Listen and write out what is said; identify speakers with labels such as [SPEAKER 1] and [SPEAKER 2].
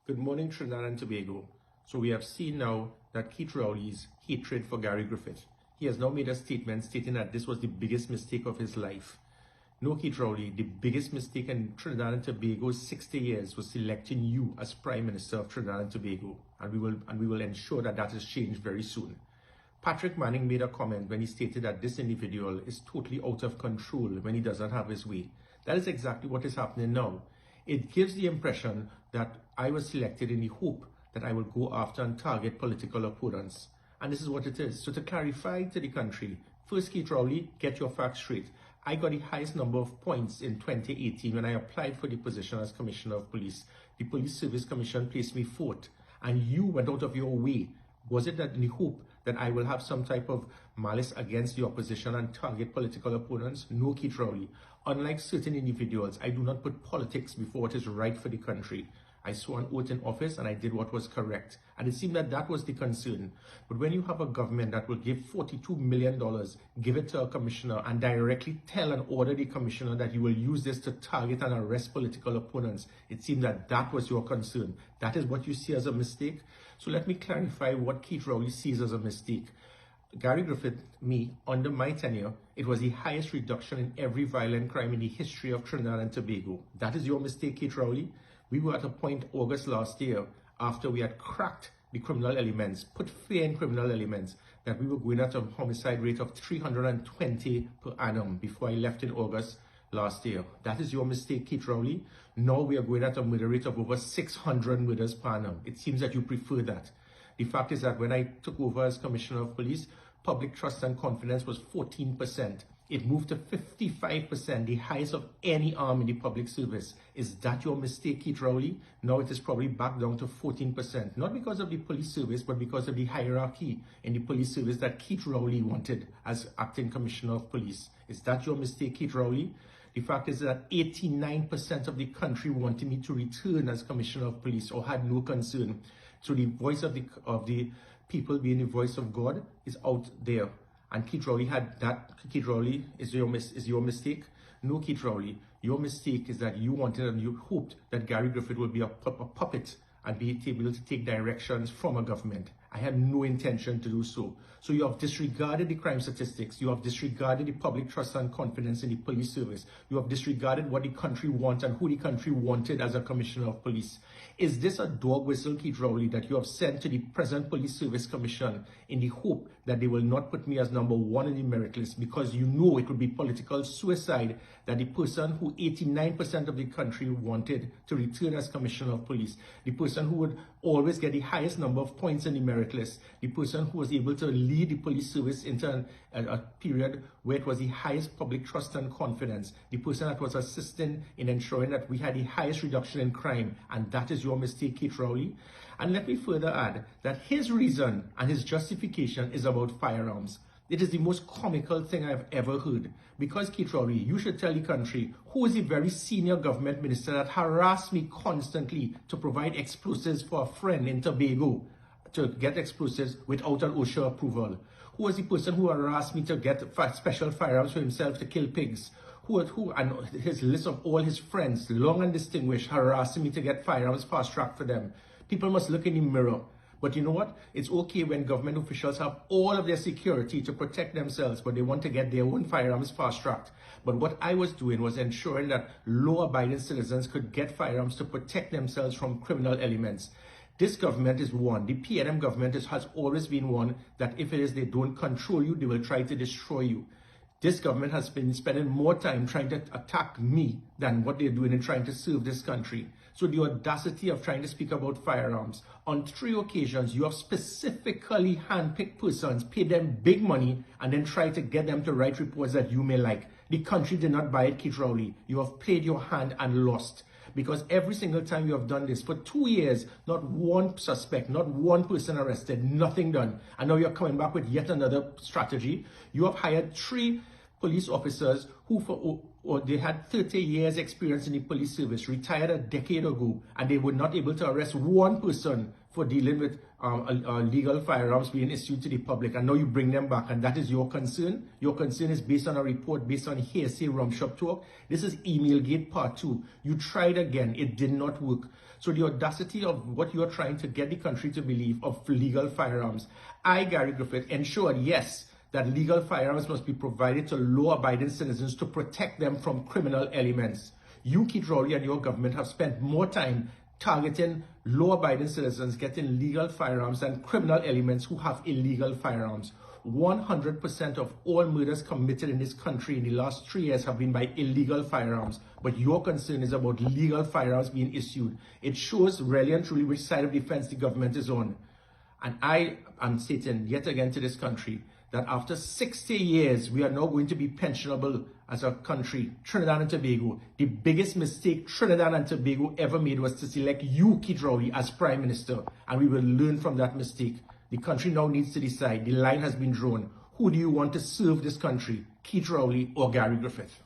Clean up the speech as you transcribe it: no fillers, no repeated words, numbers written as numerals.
[SPEAKER 1] Good morning, Trinidad and Tobago. So we have seen now that Keith Rowley's hatred for Garry Griffith. He has now made a statement stating that this was the biggest mistake of his life. No, Keith Rowley, the biggest mistake in Trinidad and Tobago's 60 years was selecting you as Prime Minister of Trinidad and Tobago. And we will ensure that that is changed very soon. Patrick Manning made a comment when he stated that this individual is totally out of control when he doesn't have his way. That is exactly what is happening now. It gives the impression that I was selected in the hope that I will go after and target political opponents. And this is what it is. So to clarify to the country, first, Keith Rowley, get your facts straight. I got the highest number of points in 2018 when I applied for the position as Commissioner of Police. The Police Service Commission placed me fourth, and you went out of your way. Was it that in the hope that I will have some type of malice against the opposition and target political opponents? No, Keith Rowley. Unlike certain individuals, I do not put politics before what is right for the country. I swore an oath in office and I did what was correct. And it seemed that that was the concern. But when you have a government that will give $42 million, give it to a commissioner and directly tell and order the commissioner that you will use this to target and arrest political opponents, it seemed that that was your concern. That is what you see as a mistake. So let me clarify what Keith Rowley sees as a mistake. Garry Griffith, under my tenure, it was the highest reduction in every violent crime in the history of Trinidad and Tobago. That is your mistake, Keith Rowley. We were at a point August last year, after we had cracked the criminal elements, put fear in criminal elements, that we were going at a homicide rate of 320 per annum before I left in August last year. That is your mistake, Keith Rowley. Now we are going at a murder rate of over 600 murders per annum. It seems that you prefer that. The fact is that when I took over as Commissioner of Police, public trust and confidence was 14%. It moved to 55%, the highest of any arm in the public service. Is that your mistake, Keith Rowley? Now it is probably back down to 14%, not because of the police service, but because of the hierarchy in the police service that Keith Rowley wanted as acting Commissioner of Police. Is that your mistake, Keith Rowley? The fact is that 89% of the country wanted me to return as Commissioner of Police or had no concern. So the voice of the people being the voice of God is out there. And Keith Rowley had that. Keith Rowley, is your mistake? No, Keith Rowley. Your mistake is that you wanted and you hoped that Garry Griffith would be a puppet and be able to take directions from a government. I had no intention to do so. So you have disregarded the crime statistics. You have disregarded the public trust and confidence in the police service. You have disregarded what the country wants and who the country wanted as a Commissioner of Police. Is this a dog whistle, Keith Rowley, that you have sent to the present Police Service Commission in the hope that they will not put me as number one in the merit list because you know it would be political suicide that the person who 89% of the country wanted to return as Commissioner of Police, the person who would always get the highest number of points in the merit list, the person who was able to lead the police service into a period where it was the highest public trust and confidence, the person that was assisting in ensuring that we had the highest reduction in crime, and that is your mistake, Keith Rowley. And let me further add that his reason and his justification is about firearms. It is the most comical thing I've ever heard. Because, Keith Rowley, you should tell the country who is the very senior government minister that harassed me constantly to provide explosives for a friend in Tobago to get explosives without an OSHA approval. Who was the person who harassed me to get special firearms for himself to kill pigs? Who and his list of all his friends, long and distinguished, harassing me to get firearms fast-tracked for them. People must look in the mirror. But you know what? It's okay when government officials have all of their security to protect themselves, but they want to get their own firearms fast-tracked. But what I was doing was ensuring that law-abiding citizens could get firearms to protect themselves from criminal elements. This government is one. The PNM government has always been one that if it is they don't control you, they will try to destroy you. This government has been spending more time trying to attack me than what they're doing in trying to serve this country. So the audacity of trying to speak about firearms. On 3 occasions, you have specifically handpicked persons, paid them big money, and then tried to get them to write reports that you may like. The country did not buy it, Keith Rowley. You have played your hand and lost. Because every single time you have done this, for 2 years, not one suspect, not one person arrested, nothing done. And now you're coming back with yet another strategy. You have hired 3 police officers who they had 30 years experience in the police service, retired a decade ago, and they were not able to arrest one person for dealing with legal firearms being issued to the public, and now you bring them back, and that is your concern. Your concern is based on a report, based on hearsay, rum shop talk. This is Emailgate Part 2. You tried again. It did not work. So the audacity of what you are trying to get the country to believe of legal firearms. I, Garry Griffith, ensured, yes, that legal firearms must be provided to law-abiding citizens to protect them from criminal elements. You, Keith Rowley, and your government have spent more time targeting law-abiding citizens getting legal firearms than criminal elements who have illegal firearms. 100% of all murders committed in this country in the last 3 years have been by illegal firearms. But your concern is about legal firearms being issued. It shows really and truly which side of the fence the government is on. And I am stating yet again to this country that after 60 years, we are now going to be pensionable as a country, Trinidad and Tobago. The biggest mistake Trinidad and Tobago ever made was to select you, Keith Rowley, as Prime Minister. And we will learn from that mistake. The country now needs to decide. The line has been drawn. Who do you want to serve this country, Keith Rowley or Garry Griffith?